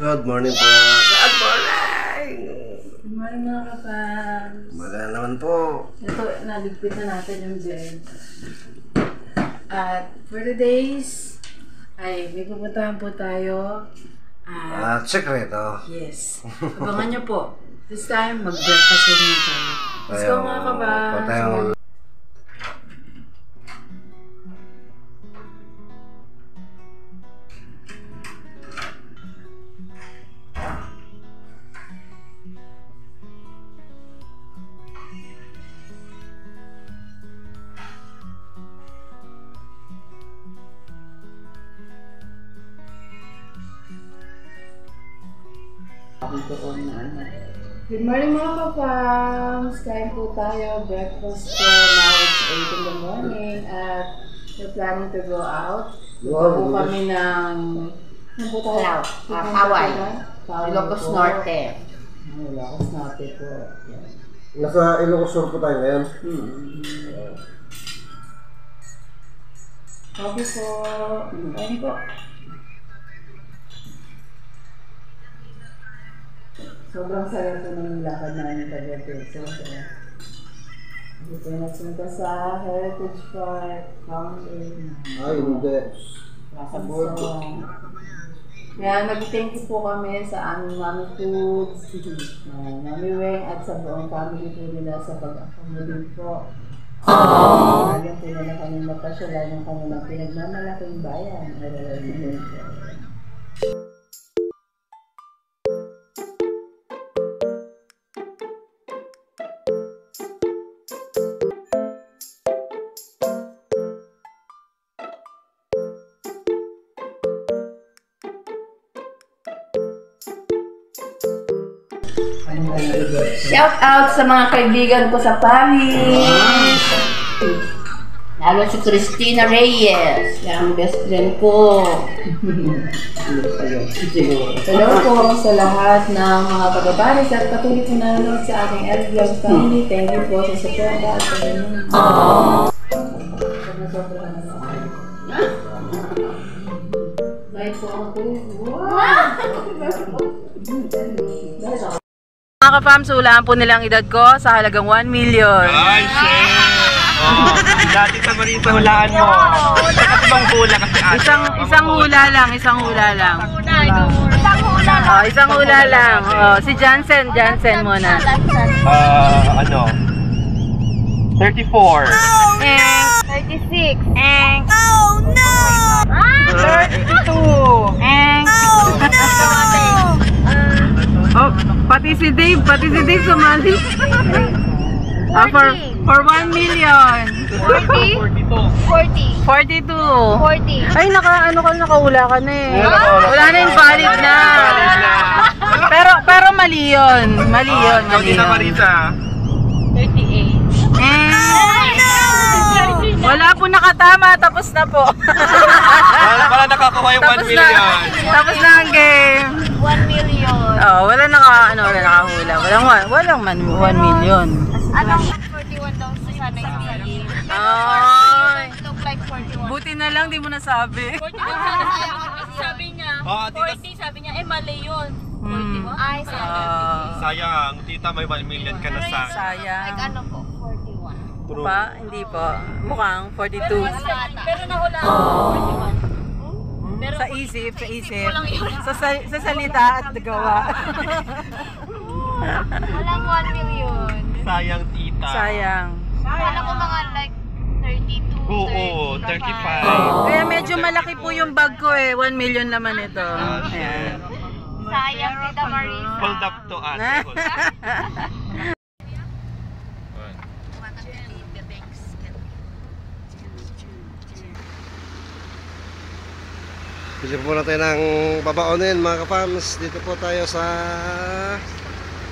Good morning po. Good morning! Good morning mga kapals. Maganda naman po. Ito, naligpit na natin yung bed. At for today's, ay may pupuntahan po tayo. Sekreto. Yes. Abangan nyo po. This time, mag-breakfast muna tayo. Let's go mga kapals. Good morning mga kapams! Kain po tayo, breakfast po. Now it's 8 in the morning at we're planning to go out. Ito po kami ng... Ano po tayo? Hawaii. Ilocos Norte. Ilocos Norte po. Yeah. Nasa Ilocos Sur po tayo ngayon. Coffee po. Kain po. Sobrang saya po ng lakad namin kagabi. So, dito nagsunta sa Heritage Park, Fountain. Ay, hindi. Nasa Borgo. Kaya nag-thank you po kami sa aming Mami Foods, Mami Weng at sa buong family po nila sa pag-accommodate po. Lagyan po nila kami mapasyalan ng kanilang pinagmamalaking bayan. Shout out sa mga kaibigan ko sa Paris. Lalo si Cristina Reyes, yung best friend ko. Hello po sa lahat ng mga taga-Paris at patuloy po nanonood sa aking L-Vlog family. Thank you po sa support at sa ganyan. Sobra-sobra na sa akin. Bye po ako. Mga ka-fams, hulaan po nilang edad ko sa halagang 1 million. Ay, shit! Oh, dati sa Marisa hulaan mo. Kasi bang hula kasi ate? Isang hula lang. Isang hula lang. Oh, si Jansen muna. 34. 36. Oh no! 32. Oh, pati si Dave sumali. For 1 million. 40? 40. 42. 40. Ay, nakahula ka na eh. Wala na yung valid na. Pero mali yun. Mali yun. Hindi na Marisa. 38. Wala po nakatama. Tapos na po. Wala nakakuha yung 1 million. Tapos na ang game. 1 million. Oh, wala nakahula. Walang 1 million. Anong 41 daw sa sana yung game? Ay. Look like 41. Buti na lang, di mo nasabi. 41 sana sabi niya. Oh, tita, 40 sabi niya, mali yun. 41? Ay, sayang. sayang, tita may 1 million ka na sa. Sayang. Like ano po? 41. True. Pa? Hindi po. Mukhang 42. Pero nahula ako 41. Pero Sa isip. ko lang yun. Sa salita at gawa. Walang 1 million. Sayang, tita. Sayang. Kala ko mga like 32, Oo, 35. 35. Kaya medyo malaki po yung bag ko eh. 1 million naman ito. Ayan. Sayang, Tita Marisa. Hold up to ate. Hold up. Bili po natin ng babaonin mga kapams. Dito po tayo sa...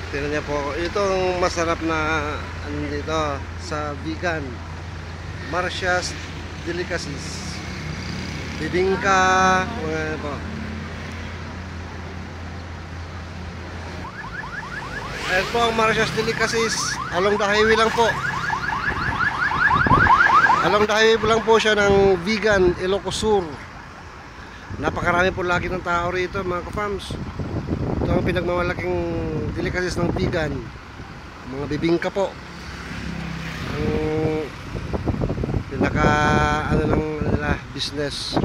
Tingnan niya po itong masarap na ano dito sa vegan. Marcia's Delicacies. Bibingka, mga ano po. Ayan po ang Marcia's Delicacies. Along the highway lang po. Along the highway lang po siya ng vegan Ilocos Sur. Napakarami po lagi ng tao rito mga ka-fams. ang pinagmamalaking delicacies ng vegan, mga bibingka po. Ang pinaka ano ng nila business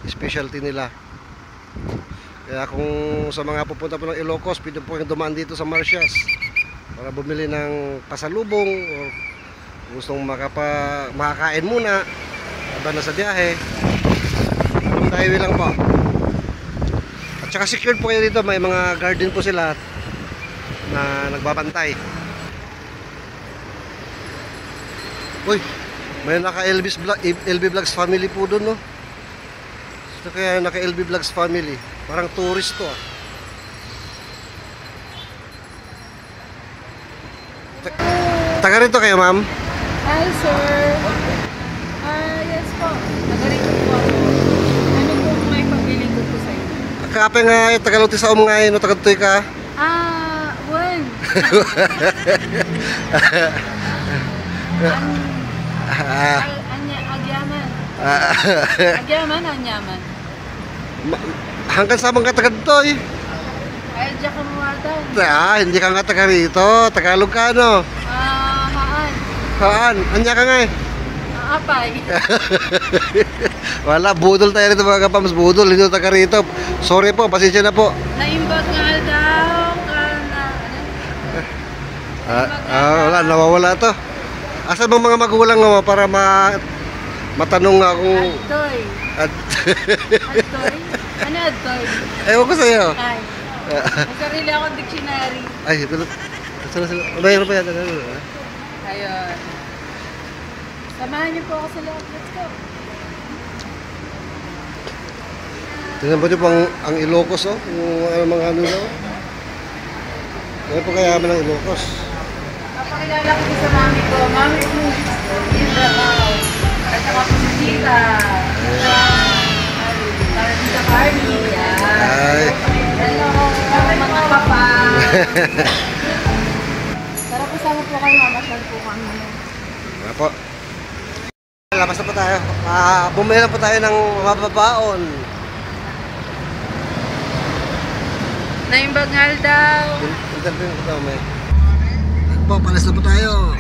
specialty nila. Kaya kung sa mga pupunta po ng Ilocos, pwede po kayong dumaan dito sa Marcias para bumili ng pasalubong o gustong makakain muna habang nasa biyahe. Along the highway lang po. At saka secured po kayo dito, may mga garden po sila na nagbabantay. Uy, may naka LB Vlogs family po doon, no? So, kaya naka LB Vlogs family. Parang tourist to, ah. Taga rito kayo, ma'am? Hi, sir. Yes po. Nagarito po ako. Ano po may pagbiling ko po sa inyo? Kape nga, Tagaluti sa umngay, no? Tagadutoy ka? Wen. Agyaman. Agyaman, anyaman. Hanggang sa mga tagadutoy. Ay, diyan ka mawatan. Hindi ka nga taga rito. Tagalog ka, no? Haan. Haan? Anya ka nga eh. Apay. Wala, budol tayo rito mga kapams. Budol, hindi taga rito. Sorry po, pasensya na po. Naimbag nga daw. Wala, nawawala to. Asan bang mga magulang mo para matanong nga kung... Adtoy. Adtoy? Ano adtoy? Ewan ko sa'yo. Ay. May sarili akong dictionary. Ay, ito. Mayroon pa yan. Ayun. Samahan niyo po ako sa loob. Let's go. Tingnan po niyo po ang Ilocos, oh. Yung mga ano daw. Ngayon po kaya naman ang Ilocos. Papakilala ko sa mami ko. Mami ko. At saka po si Tita. Tita Carly. Ay. Hello. Mga papa. Tara po sama po kayo. Mamasyal po kami. Nga po. Labas na po tayo. Bumili na po tayo ng mababaon. Naimbagngal daw. Interview ko daw, may. Po, palis na po tayo.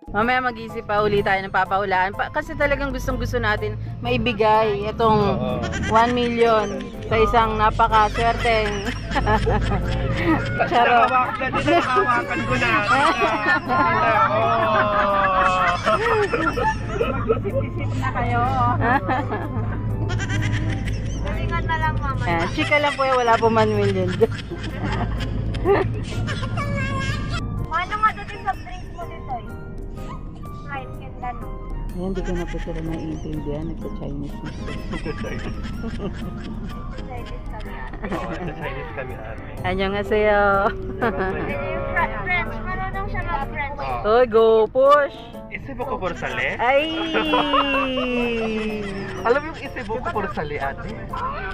Mamaya mag-isip pa uli tayo ng papahulaan. Kasi talagang gustong-gusto natin maibigay itong 1 million sa isang napakaswerteng Charo. Nakawakan ko na. Mag-isip-isip na kayo. Galingan na lang, mama. Chika lang po yan, wala po 1 million. Ano nga doon sa drinks mo dito eh? Right, ganda no? Yan, hindi ko na po sila naiintindihan. Nagpa-Chinese na. Chinese kami ate. Oo, sa Chinese kami ate. Annyeonghaseyo. French, marunong siya mag-French. Oy, go push! Isibo ko por sale? Ay! Alam mo yung isibo ko por sale ate?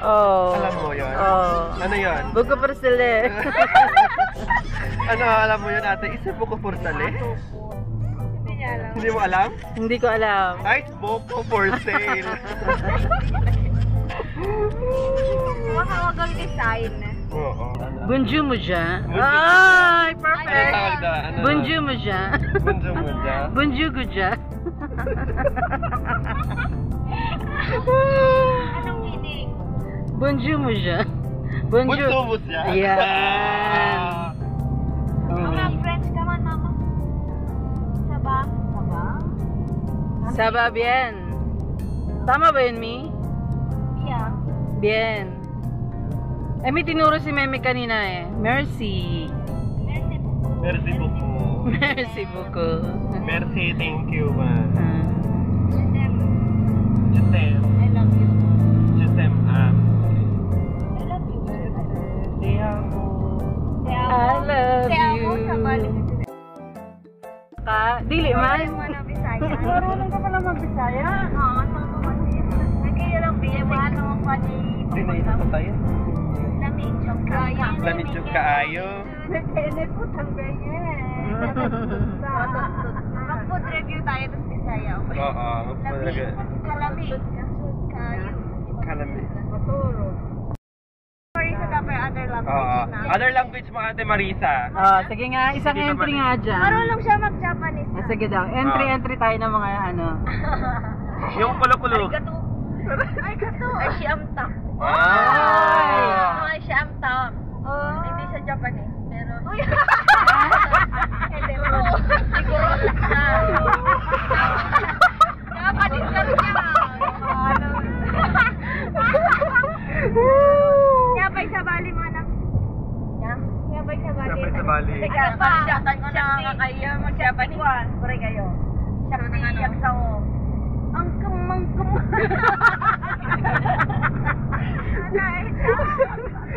Oh. Alam mo yun? Oh. Ano yun? Buko por sale. Ano alam mo yun ate? Isibo ko por sale? Hindi niya alam. Hindi mo alam? Hindi ko alam. Ice Boko for sale. Huwag ang design. Oo. Bunju mo siya. Bunju. Ay, Ano perfect. tawag na? Ano? Bunju mo siya. Bunju mo siya? Bunju ko siya. Anong meaning? Bunju mo siya. Bunju mo siya? Yan. Mga French ka man, mama. Saba? Saba? Saba bien. Tama ba yun, Mi? Yeah. Bien. Eh, may tinuro si Meme kanina eh. Merci. Merci beaucoup. Merci beaucoup. Merci beaucoup. Merci, thank you man. Je t'aime. Jusem. I love you. Jusem I love you. Te amo. I love Te amo you. sa balik. Dili man. Mo na Bisaya. Marunong ka pala mag-Bisaya? Oo, sa kapatid. Nagkaya lang biya mo ano ang pati. Hindi na ito pa tayo. Lamig yung kaya. Lamig yung kaayo. Nagkainig po tang ganyan. Mag-food review tayo sa Bisaya. Oo. Lamig. Kalamig. Kayo. Kalami. Matulog. Sorry sa dapat other language Oo. na. Other language mo ate Marisa. Oh, sige nga, isang Hindi pa entry mali. nga dyan. Marunong siya mag-Japanese. Ah, sige daw. Entry tayo ng mga ano. Yung kulo-kulo. Ay, kato. Ay, siyamta. Ay! Ay, siyamta. Hindi siya Japanese, pero... Uy! Hindi po. Siguro na. Japanese ka rin niya. Yapay sa bali mo anak. Yapay sa bali. Yapay sa bali. Teka, palitan ko na kakaya mag-Japanese. Pare kayo. Shakti yaksaw. Angkum.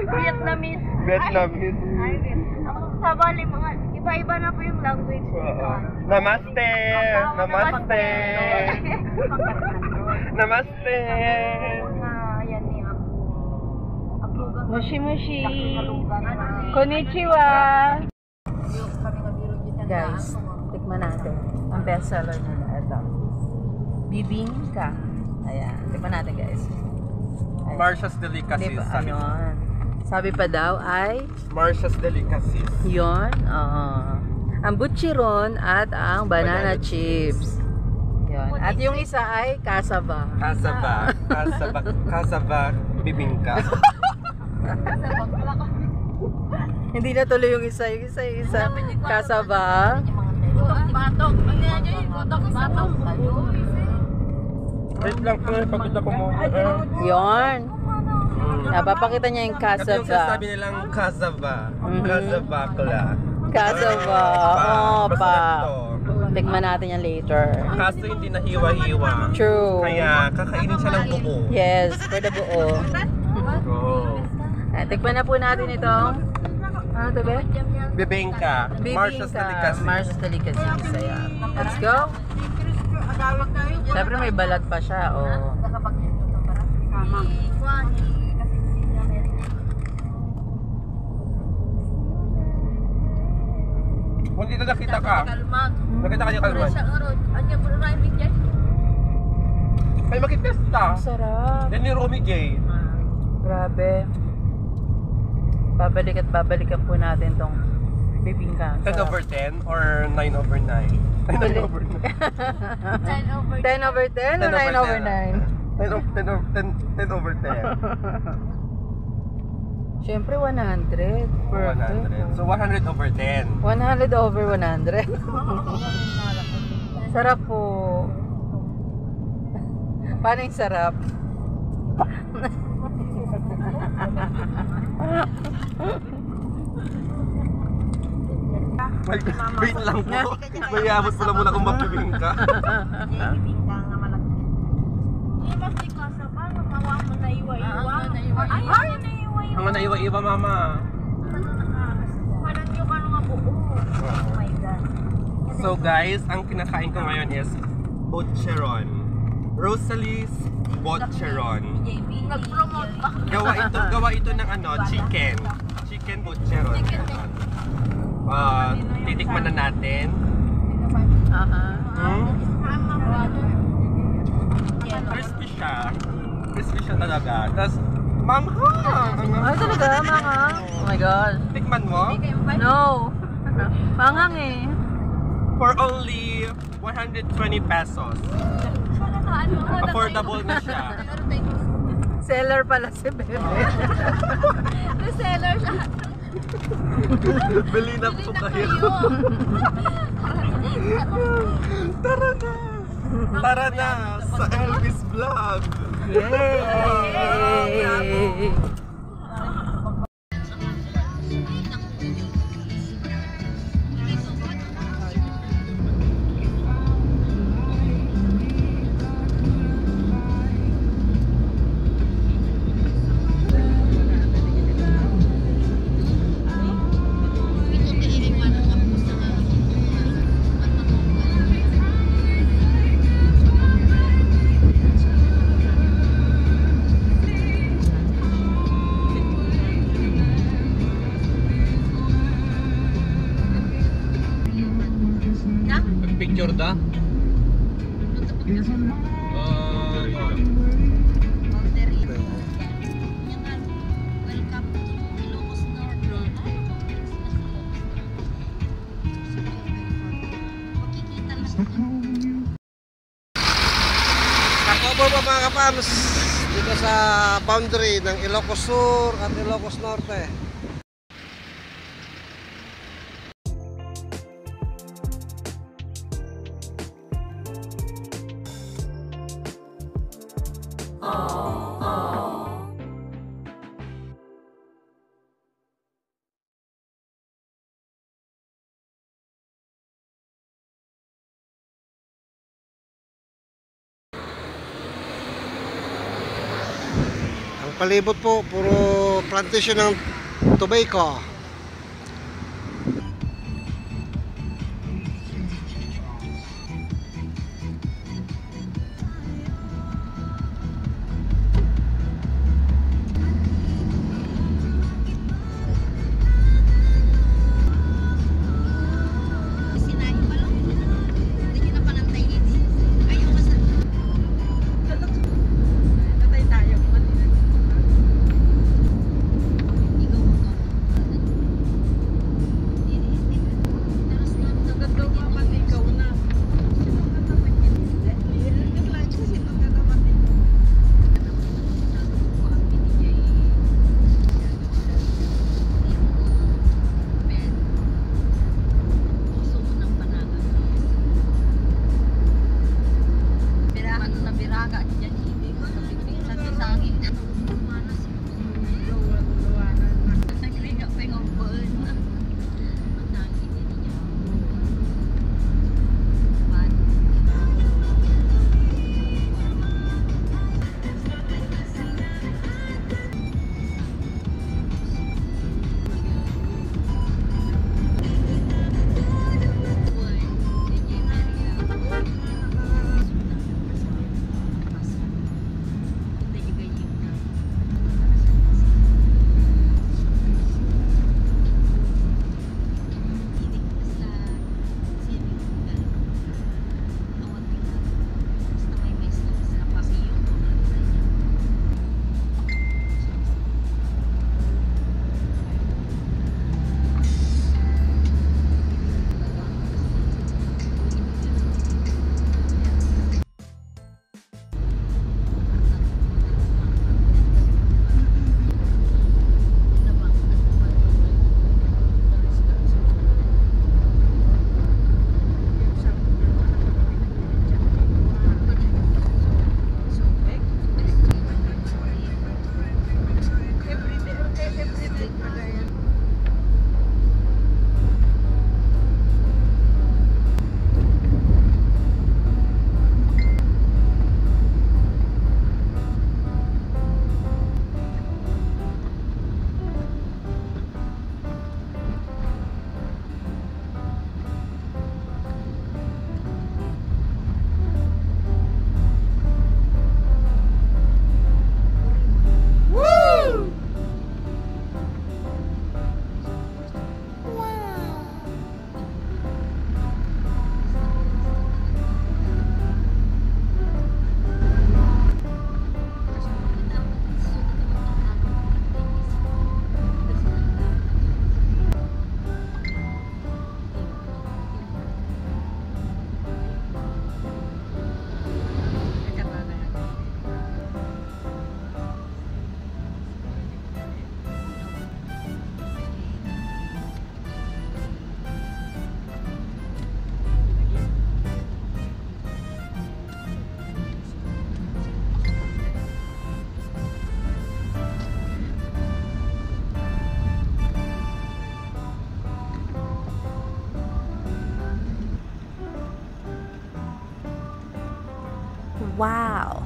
Vietnamese. Vietnamese. Ay, ang sabali mga iba-iba na po yung language. Oo. Namaste. Namaste. Namaste. Yan ni ako. Mushi mushi. Konnichiwa. Guys, tikman natin. Ang bestseller nila. Ito. Bibingka. Ayan. Tikman natin guys. Ayan. Marcia's Delicacies. Diba, ayun. Sabi pa daw ay Marcia's Delicacies. yon, ang butchiron at ang banana chips. Yon. At yung isa ay kasaba. Kasaba bibingka. Hindi na tuloy yung isa. Yung isa. Kasaba. Batok. Ano yan yung batok? Batok. Wait lang po, pagkita ko mo. Yon. Napapakita niya yung At yung kasaba. sinasabi nilang kasaba. Kasabakla. Kasaba. Basta Tikman natin yan later. Kaso hindi na hiwa-hiwa. True. Kaya kakainin siya ng buo. Yes, for the buo. Oh. Tikman na po natin itong ano to be? Bibingka. Marcia's Delicacies. Marcia's Delicacies. Ayan. Let's go. Siyempre may balat pa siya. Oh. Kung dito nakita ka. Nakita ka niya kalman. Ay makipesta. Sarap. Yan ni Romy J. Grabe. Babalik at babalikan po natin tong bibingka. 10/10 or 9/9? 9 over 10. 10 over 10 or 9 over 9? 10 over 10. Siyempre 100. Perfect. 100. So 100 over 10. 100 over 100. Sarap po. Paano yung sarap? Wait lang po. Mayabot mo lang muna kung mapibingka. Ang mga naiwa-iwa, mama. So guys, ang kinakain ko ngayon is Butcheron. Rosalie's Butcheron. Gawa ito ng chicken. Chicken Butcheron. Titikman na natin. Crispy siya. Crispy siya talaga. Tapos, manghang! Ay, talaga? Manghang? Oh my God. Tikman mo? No. Manghang eh. For only 120 pesos. Affordable na siya. Seller pala si Bebe. Seller siya. Bili na po kayo. Tara na! Tara na sa Elvis Vlog! Yay! Picture da? Takobo po mga kapams dito sa boundary ng Ilocos Sur at Ilocos Norte. Palibot po, puro plantation ng tobacco. Wow.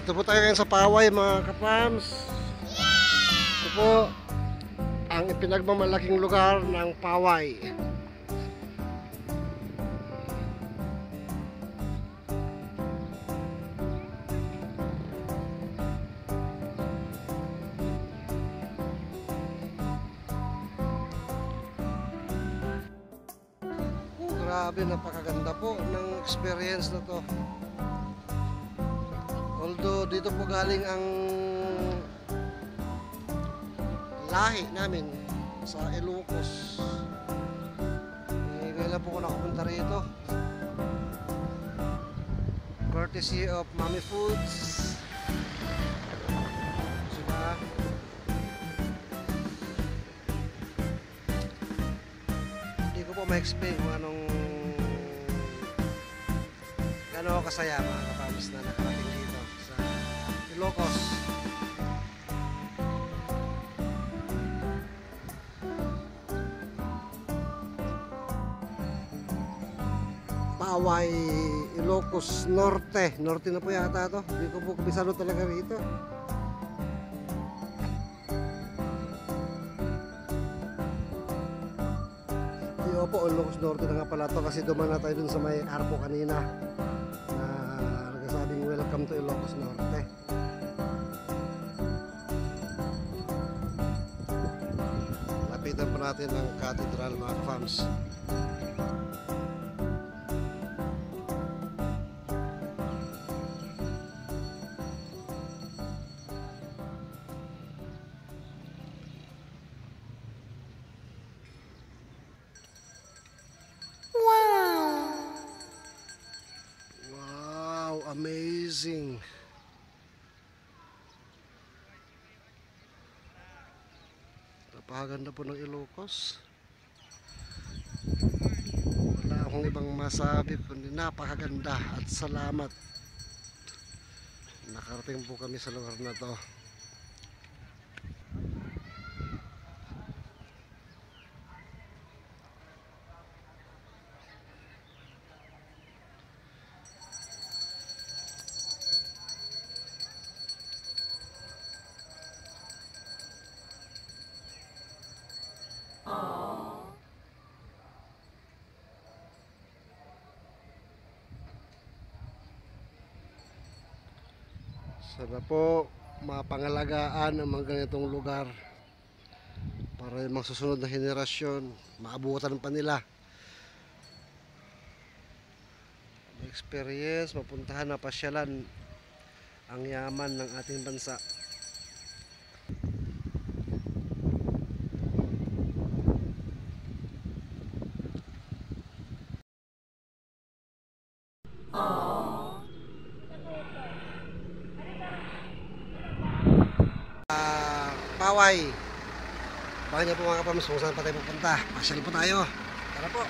Dito po tayo ngayon sa Paway mga kapams. Ito po ang ipinagmamalaking lugar ng Paway. Grabe, napakaganda po ng experience na to. Although dito po galing ang lahi namin sa Ilocos. Ngayon lang po ko nakapunta rito. Courtesy of Mommy Foods. Diba? Hindi ko po ma-explain kung anong gano'n ako kasaya mga kapams na nakarating dito sa Ilocos. Paway, Ilocos Norte. Norte na po yata to. Hindi ko po kabisado talaga rito. Di po, Ilocos Norte na nga pala to kasi duman na tayo dun sa may Arpo kanina na nagsasabing welcome to Ilocos Norte. Lapitan po natin ang cathedral mga farms. Wow, amazing. Napakaganda po ng Ilocos. Wala akong ibang masabi kundi napakaganda at salamat. Nakarating po kami sa lugar na to. Sana po mapangalagaan ang mga ganitong lugar para yung mga susunod na henerasyon maabutan pa nila. Experience, mapuntahan na pasyalan ang yaman ng ating bansa. Paway. Baka niyo po mga kapams kung saan pa tayo pupunta. Pasyal po tayo. Tara po.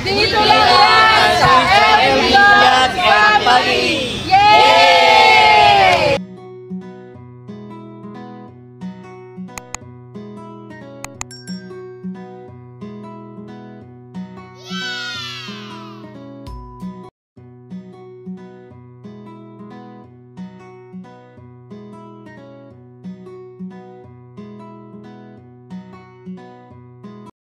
Dito lang!